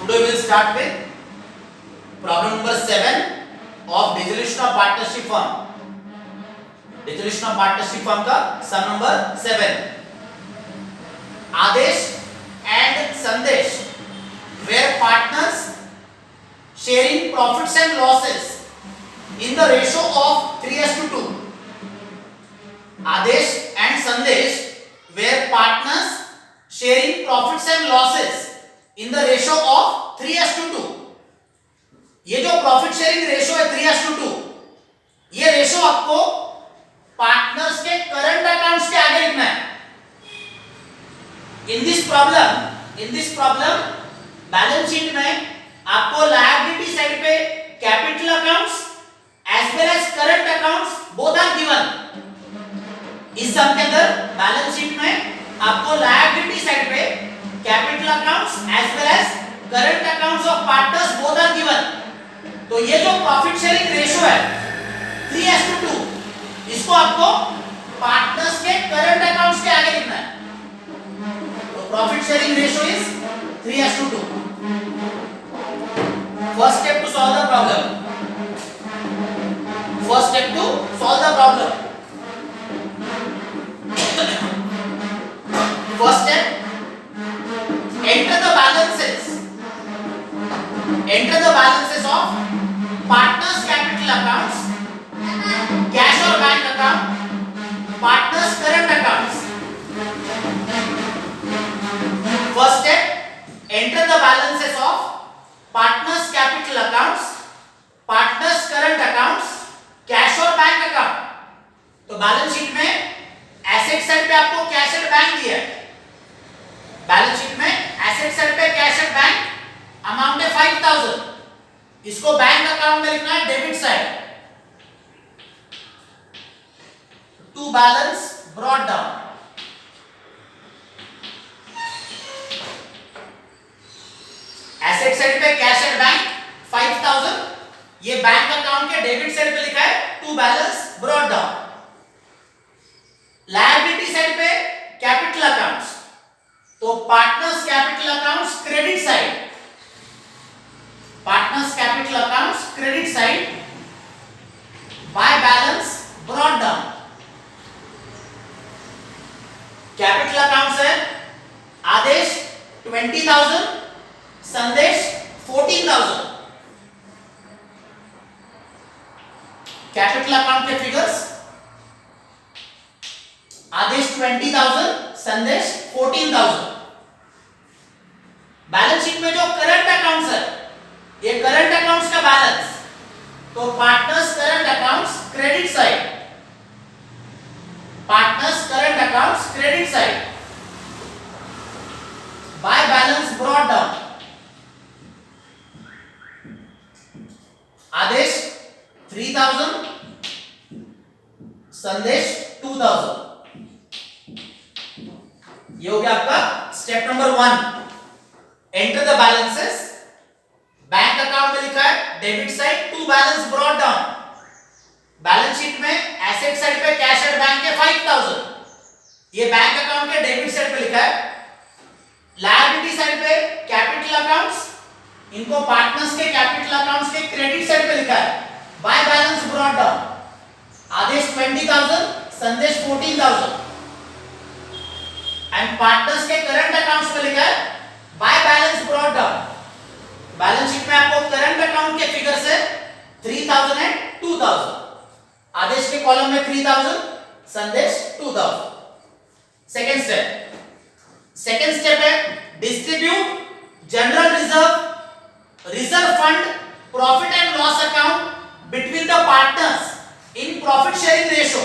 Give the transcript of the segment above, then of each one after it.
Today we will start with problem number 7 of dissolution of partnership firm. Dissolution of partnership firm का sum number 7. Adesh and संदेश were partners sharing profits and losses in the ratio of 3:2. Adesh and संदेश were partners sharing profits and losses in the ratio of 3:2. ये जो profit sharing ratio है 3:2, ये ratio आपको partners के current accounts के आगे लिखना है. In this problem balance sheet में आपको लायबिलिटी साइड पे capital accounts as well as current accounts both are given. इस सम के अंदर बैलेंस शीट में आपको लायबिलिटी साइड पे capital accounts as well as current accounts of partners both are given. तो ये जो प्रॉफिट शेयरिंग रेशो है 3:2, इसको आपको पार्टनर्स के करंट अकाउंट्स के आगे लिखना है. तो profit sharing ratio is 3:2. First step to solve the problem. First step, enter the balances of partners capital accounts, cash or bank account, partners current accounts. First step, enter the balances of partners capital accounts, partners current accounts, cash और bank account. तो balance sheet में asset side पे आपको cash and bank दिया है. Balance sheet में asset side पे cash and bank amount है 5000. इसको बैंक अकाउंट में लिखना है debit side. To balance brought down. Asset side पे कैश एंड बैंक 5000, ये बैंक अकाउंट के डेबिट साइड पे लिखा है to balance brought down. Liability side पे कैपिटल अकाउंट्स, तो partners capital accounts credit side. Partners capital accounts credit side by balance brought down. Capital accounts है आदेश 20,000, संदेश 14,000. Capital account के फिगर्स आदेश 20,000, संदेश 14,000. बैलेंस शीट में जो करंट अकाउंट्स है, ये करंट अकाउंट्स का बैलेंस, तो partners current accounts credit side. Partners current accounts credit side by balance brought down. Adesh 3,000, Sandesh 2,000. ये हो गया आपका step number 1. Enter the balances. Bank account में लिखा है debit side to balance brought down. Balance sheet में एसेट साइड पे cash and bank के 5000, ये बैंक अकाउंट के डेबिट साइड पे लिखा है. लायबिलिटी साइड पे कैपिटल अकाउंट्स, इनको पार्टनर्स के कैपिटल अकाउंट्स के क्रेडिट साइड पे लिखा है बाय बैलेंस ब्रॉट डाउन. आदेश 20,000, संदेश 14,000. एंड पार्टनर्स के करंट अकाउंट्स में लिखा है bye balance brought down. Balance sheet में आपको करंट अकाउंट के फिगर्स है 3,000 एंड 2,000. आदेश के कॉलम में 3,000, संदेश 2,000. सेकंड स्टेप है distribute general reserve fund, profit and loss account between the partners in profit sharing ratio.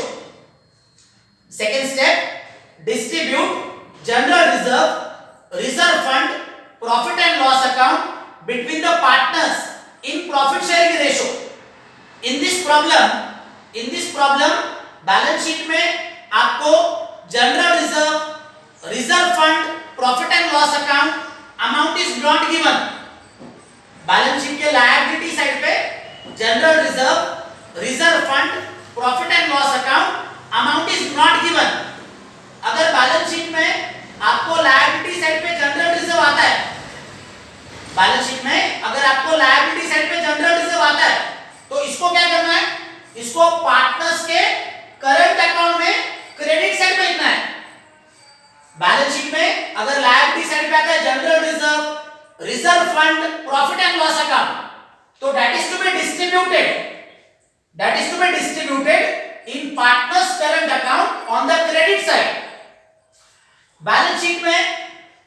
Second step, distribute general reserve fund, profit and loss account between the partners in profit sharing ratio. In this problem balance sheet में आपको general reserve fund, profit and loss account amount is not given. balance sheet के liability side पे general reserve fund, profit and loss account amount is not given. अगर balance sheet में आपको liability side पे general reserve आता है balance sheet में अगर आपको लायबिलिटी साइड पे जनरल रिजर्व आता है तो इसको क्या करना है, इसको पार्टनर्स के करंट अकाउंट में क्रेडिट साइड पे लिखना है। बैलेंस शीट में अगर लायबिलिटी साइड पे आता है general reserve, reserve fund, profit and loss account, तो that is to be distributed in partners current account on the credit side. Balance sheet में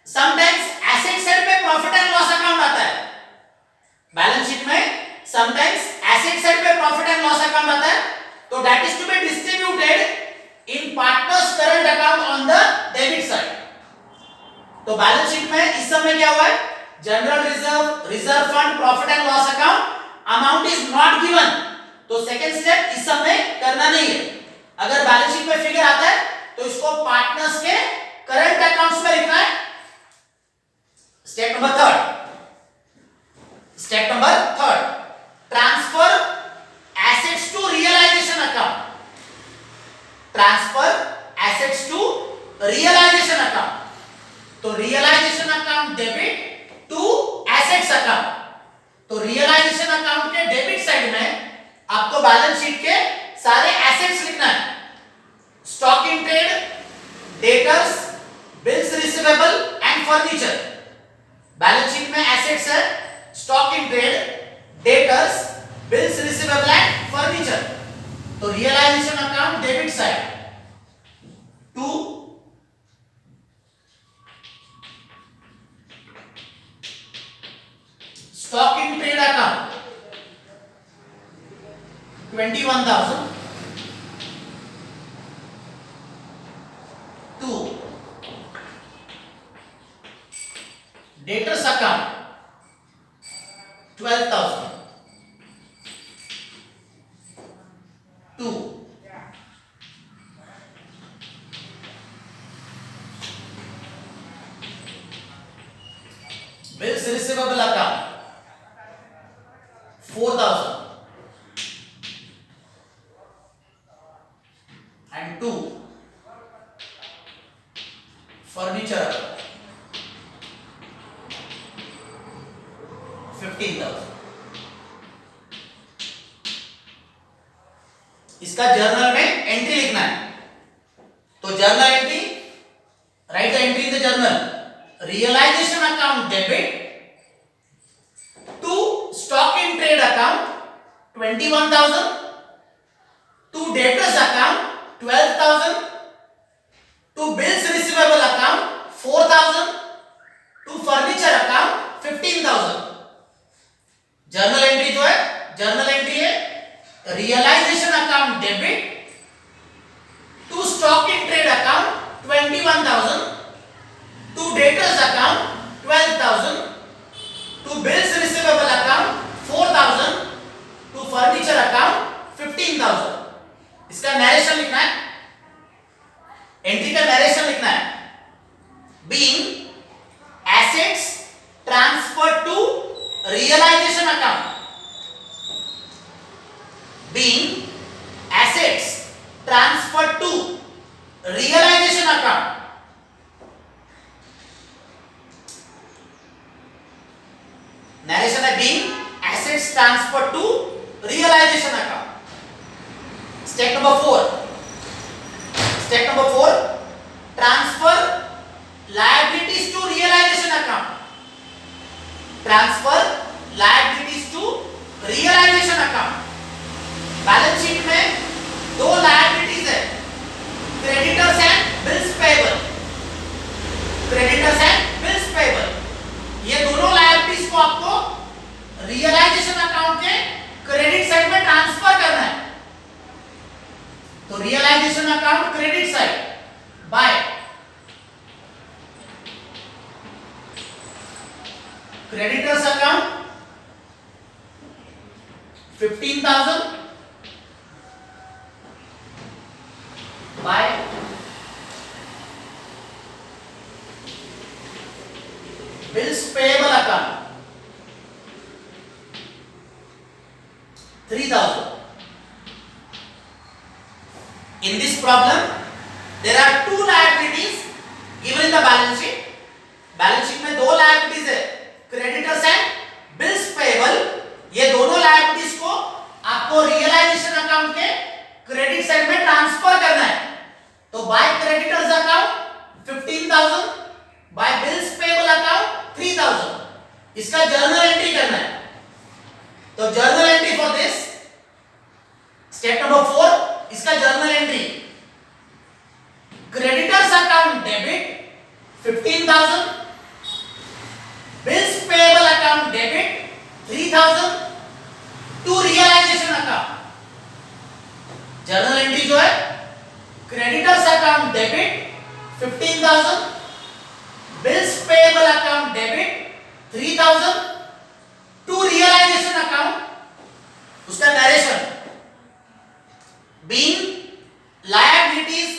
समटाइम्स एसेट साइड पे प्रॉफिट एंड लॉस अकाउंट आता है। Balance sheet में sometimes asset side पे profit and loss account आता है, तो that is to be distributed in partners current account on the debit side. तो बैलेंस शीट में इस समय क्या हुआ है, general reserve, reserve fund, profit and loss account, amount is not given, तो सेकंड स्टेप इस समय करना नहीं है। अगर बैलेंस शीट में फिगर आता है तो इसको पार्टनर्स के करंट अकाउंट्स में लिखना है। Step number third, transfer assets to realisation account. तो realisation account debit to assets account. तो रियलाइजेशन अकाउंट के डेबिट साइड में आपको बैलेंस शीट के सारे एसेट्स लिखना है। Stock in trade, debtors, bills receivable and furniture. Balance sheet में एसेट्स है stock in trade, debtors, bills receivable and furniture. तो realisation account debit side to stock in trade account 21,000 to debtors account 12,000 to bills receivable account 4,000 and two furniture account 15,000। इसका journal में entry लिखना है। तो journal entry, write the entry in the journal, realisation account debit to stock in trade account 21,000, to debtors account 12,000, to bills receivable account 4,000, to furniture account 15,000। Journal entry जो है, journal entry है realisation account debit to stock in trade account 21,000, to debtors account 12,000, to bills receivable account 4,000, to furniture account 15,000। इसका narration लिखना है, entry का narration लिखना है। Being assets transferred to realisation account, being assets transferred to realisation account. Narration है being assets transferred to realisation account. Step number 4, transfer liabilities to realization account. Transfer liabilities to realization account. Balance sheet में दो liabilities है, creditors and bills payable. Creditors and bills payable. ये दोनों liabilities को आपको realization account के credit side में transfer करना है। तो realisation account credit side by creditors account 15,000 by bills payable account 3,000। In this problem, there are two liabilities given in the balance sheet. Balance sheet में दो liabilities है, creditors and इसका journal entry करना है। तो journal entry for this, step number 4, इसका journal entry, creditors account debit 15,000, bills payable account debit 3,000 to realisation account. Journal entry जो है, creditors account debit 15,000, bills payable account debit 3,000 to realisation account. उसका narration, being liabilities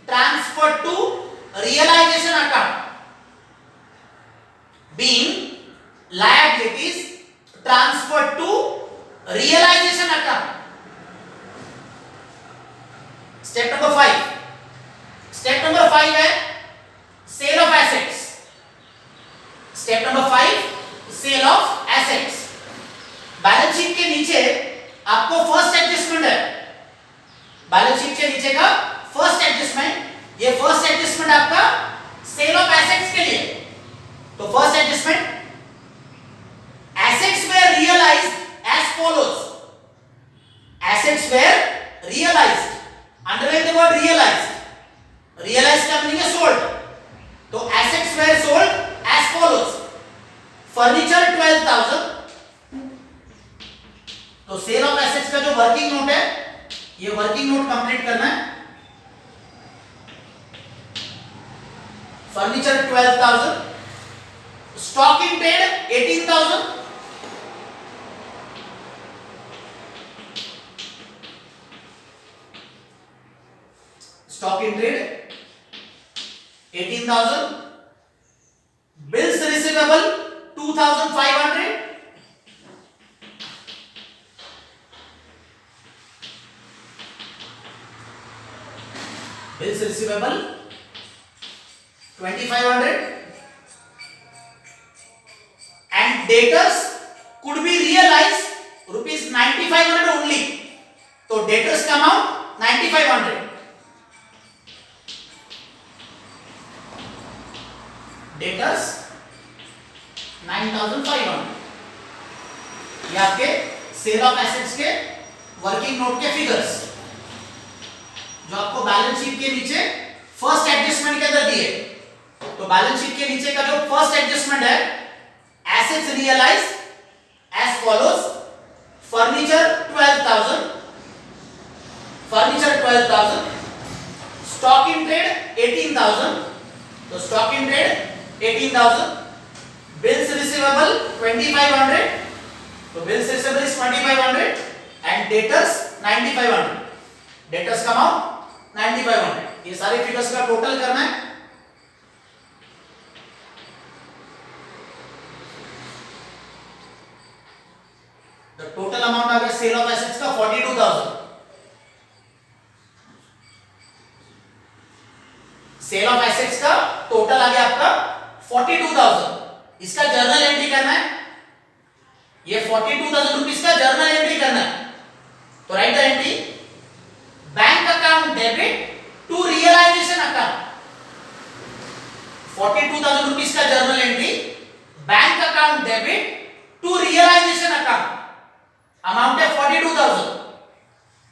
transferred to realization account, being liabilities transferred to realization account. Step number 5, step number 5 है sale of assets. Step number 5, sale of assets. Balance sheet के नीचे आपको first adjustment है, balance sheet के नीचे का first adjustment, ये first adjustment आपका सेल ऑफ एसेट्स के लिए। तो first adjustment, assets were realised as follows, assets were realised, underline the word realised, realised का मीनिंग है सोल्ड। तो assets were sold as follows, furniture 12,000। तो सेल ऑफ एसेट्स का जो वर्किंग नोट है, ये वर्किंग नोट कंप्लीट करना है। Furniture 12,000, stock in trade 18,000, stock in trade 18,000, bills receivable 2,500, bills receivable 2,500, and debtors could be realized rupees 9,500 only. तो debtors का amount 9,500, debtors 9,500। ये आपके सेल ऑफ एसेट्स के वर्किंग नोट के फिगर्स जो आपको बैलेंस शीट के नीचे फर्स्ट एडजस्टमेंट के अंदर दिए। तो बैलेंस शीट के नीचे का जो फर्स्ट एडजस्टमेंट है, assets realise as follows, furniture 12,000, furniture 12,000, stock in trade 18,000, तो stock in trade 18,000, bills receivable 2,500, तो bills receivable is 2,500, and debtors 9,500, debtors का अमाउंट 9,500। ये सारे फिगर्स का टोटल करना है। द टोटल अमाउंट आ गया सेल ऑफ एसेट्स का 42,000। सेल ऑफ एसेट्स का टोटल आ गया आपका 42,000। इसका जर्नल एंट्री करना है। ये 42,000 रुपीस का जर्नल एंट्री करना है। तो write the entry, bank account debit to realisation account, 42,000 rupees का journal entry, bank account debit to realisation account, amount है 42,000।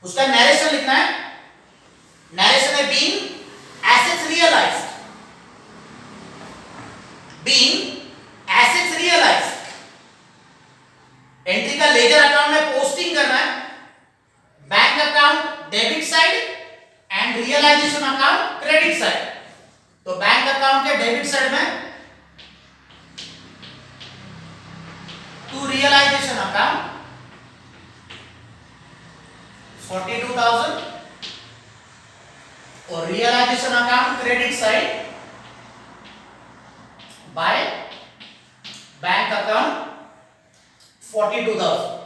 उसका नरेशन लिखना है। नरेशन है being assets realised, being assets realised. Entry का लेजर अकाउंट में पोस्टिंग करना है, bank account debit side and realisation account credit side. तो बैंक अकाउंट के डेबिट साइड में टू रियलाइजेशन अकाउंट 42,000 और realisation account credit side by bank account 42,000।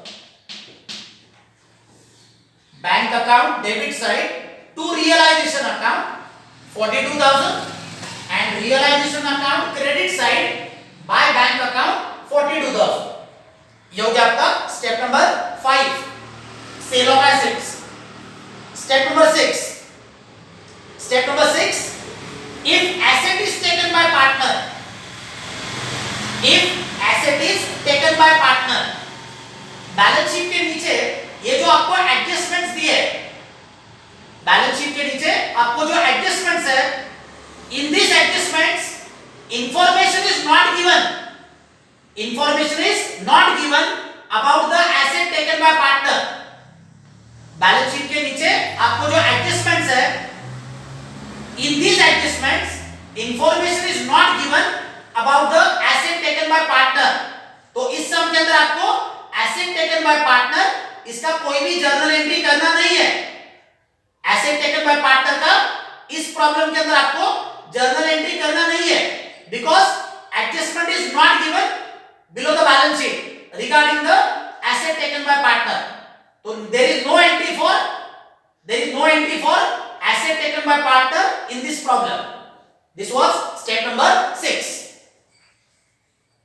Bank account debit side to realisation account 42,000 and realisation account credit side by bank account 42,000। ये हो गया आपका step number 5, sale of assets. Step number 6, step number 6, if asset is taken by partner, if asset is balance sheet के नीचे ये जो आपको adjustments दिए, बैलेंस शीट के नीचे आपको जो एडजस्टमेंट्स है, in this adjustments information is not given, information is not given about the asset taken by partner. Balance sheet के नीचे आपको जो एडजस्टमेंट्स है, in this adjustments information is not given about the asset taken by partner. तो इस sum के अंदर आपको एसेट टेकन बाय पार्टनर इसका कोई भी जर्नल एंट्री करना नहीं है। एसेट टेकन बाय पार्टनर का इस प्रॉब्लम के अंदर आपको जर्नल एंट्री करना नहीं है, because adjustment is not given below the balance sheet regarding the asset taken by partner. तो there is no entry for asset taken by partner in this problem. This was step number 6.